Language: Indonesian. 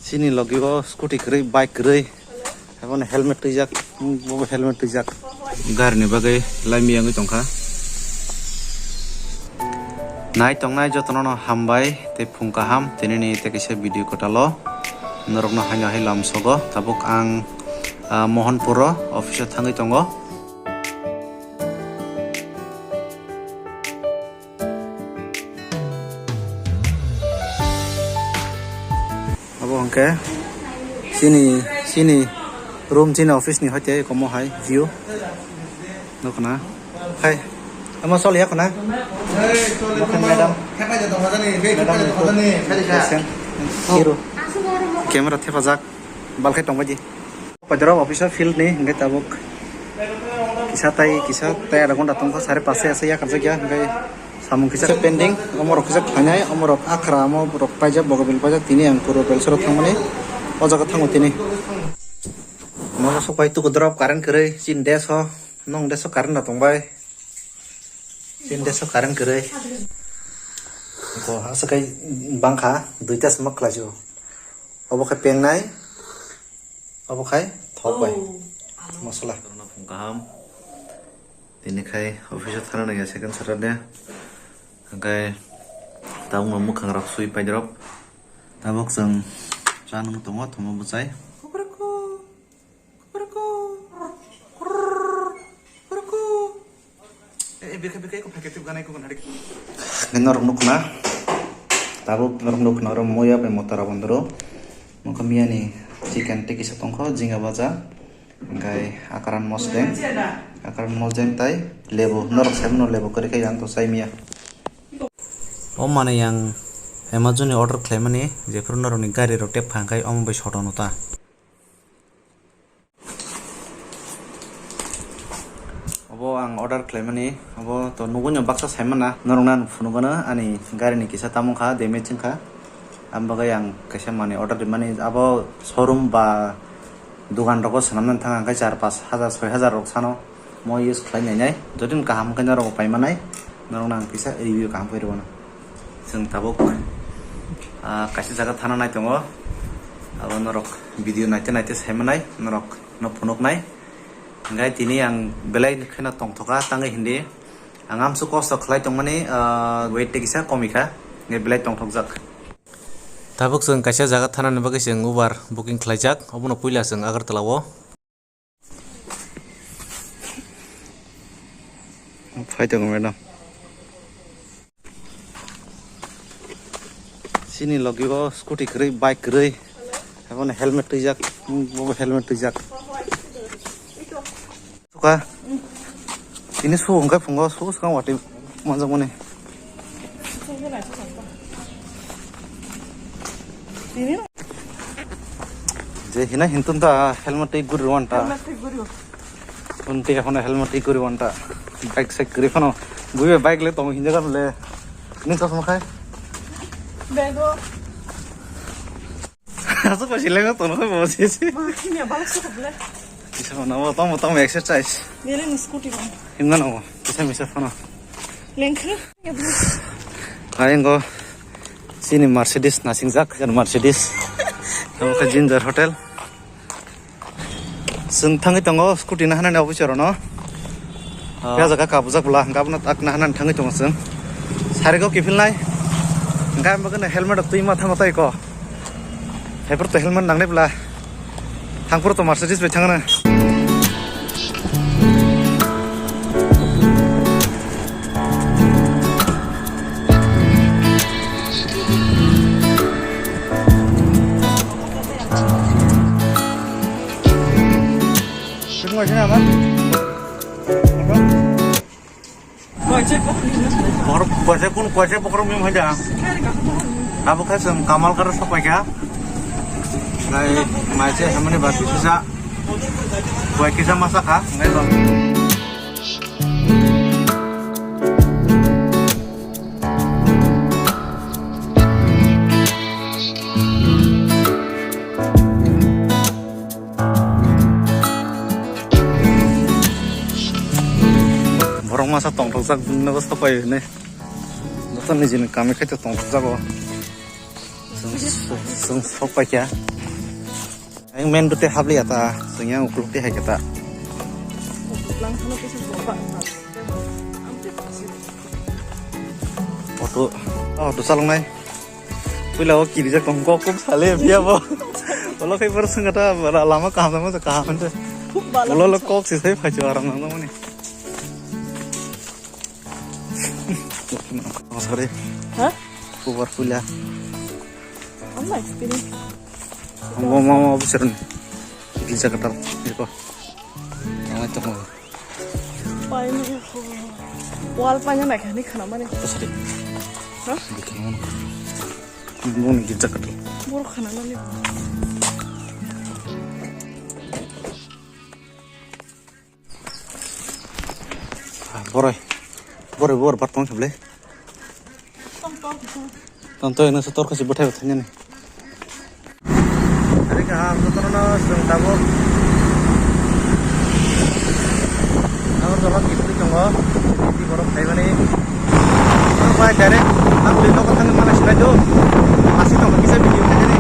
Sini lagi ko scooty kiri bike kiri habon helmet tujak bo helmet tujak gar ni bagai lami yang tongkha nai tongnai jotono no hambai te phungka ham tenini te kise video kotalo norokno hanya hai lamsogo tabuk ang Mohanpuro office thangai tongo Oke, sini room sini office ni hote komo hai view, no kena, hai, amo sol ya kena, madam, hero, camera tepa jak, balkai tong baji, pajaro office field ni ngai tabuk, kisah tay ada konda tong ko sare pase ase ya kerja ya ngai. Samung kisah pending, omor kisah khanyai, omor akra, omor pajak, bogabil pajak, tini yang puro belserot thangmani, ojaga thangu tini. Omor sopai tu drop karen kere, sin deso, nong deso karen datong bay, sin deso karen kere. Ko asakai bangka, duita semak laju. Obokai pengnai, obokai thok bay, masalah. Kaham, tini kai office thana naya second Saturday. Oke, tahu ngomong kang raksui pajrop, tabok sang canung tongot, mau bucai. Kuperku, bika aku pakai tiap ganai aku kan hari. Norok nukna, tabok norok nukna orang moya pe motor abandero, mau kamian nih chicken tiki setongko jinga baca, oke akaran mosdeng tai, lebu norok seven lebu kari kai yang to sai mia. Om mana yang Amazon order claim ni, jepur naro ni gari rotep hangkai om be shot onuta. Obo ang order claim ni, obo to nugunya baksa semana narunan funugana ani gari ni kisah tamu kah damage kah, ambaga yang kisah mana order di mana, abo showroom ba dukan rokok senam nantang angkai 4-5 rok sano mau use claim nyai, jadi kaham kena rokok pai mana, narunan kisah review kaham kau irwana. Seng tabuk kasih jaga thana nai tongo abo norok video naite semenai norok no punok nai ngai tini yang belai khena tongthoka tangai hindi angam su cost khlai tongmani weight te kisa komika ngai belai tongthok jak tabuk seng kasih jaga thana ni bagi seng uber booking khlaijak obono puila seng Agartala wo phai tong madam Sini lagi ko scooty kiri bike kiri habon helmet tujak bo helmet tujak suka ini su enggak fungo su sekarang wati manjang mone je hina hintun ta helmet ei guru wanta unti এখন helmet ei guru wanta bike se kiri fono buye bike le tong hinja kan le ini to samakai Bego. Aku pasti lewat tuh, nggak mau sih. Makanya balas tuh boleh. Bisa mana? Mau exercise. Dia lagi scooty kan? Gimana mau? Bisa mana? Lengkap. Kalian go sini Mercedes nasing zak kan Mercedes. Kamu ke Ginger Hotel. Sentang itu nggak scooty nahanan apa sih orang? Ya jaga kabuzak belah, nggak pernah tak nahanan tang itu nggak seng. Hari kau kifil nai. Enggak makan helmet tuh mata iko. Heper tuh helmet nangne belah. Hangpur tuh Mercedes becangana. Semua sini apa? Kuasa pokok minum aja. Apa kasem kamal keras apa ya? Ngai macam sama ni batu susah. Buat kisah masak ha, ngai bang. Borong masa tongtok sak nabas apa ya nih? Nonton ni jenis kami kita tongtok sak oh. Sung apa ya? Yang main bete habli ata, sehingga ukluk di kita. Auto salong nai. Pila o kiri jak tong kok sale biya bo. Kalau kayak person kata lama kaham sama kaham itu. Kalau lo kok sih saya baca orang nang ni. Oh sorry. Hah? Kubar pula. Allah ini. Mau besar nih. Bisa ketar itu. Yang itu mau. Paling wal panjang naik ni kenapa nih? Sorry. Hah? Mau nih bisa ketar. Buruk kenapa nih? Bor patong sebelah. Tonton ini setor kasih buat hebatnya nih. Hari kaham setor no sedang tabur. Tabur kalau gitu conggo, di borok saya nih. Kalau direct, aku lihat kau tengah mana sih aja. Masih tong bisa video aja nih.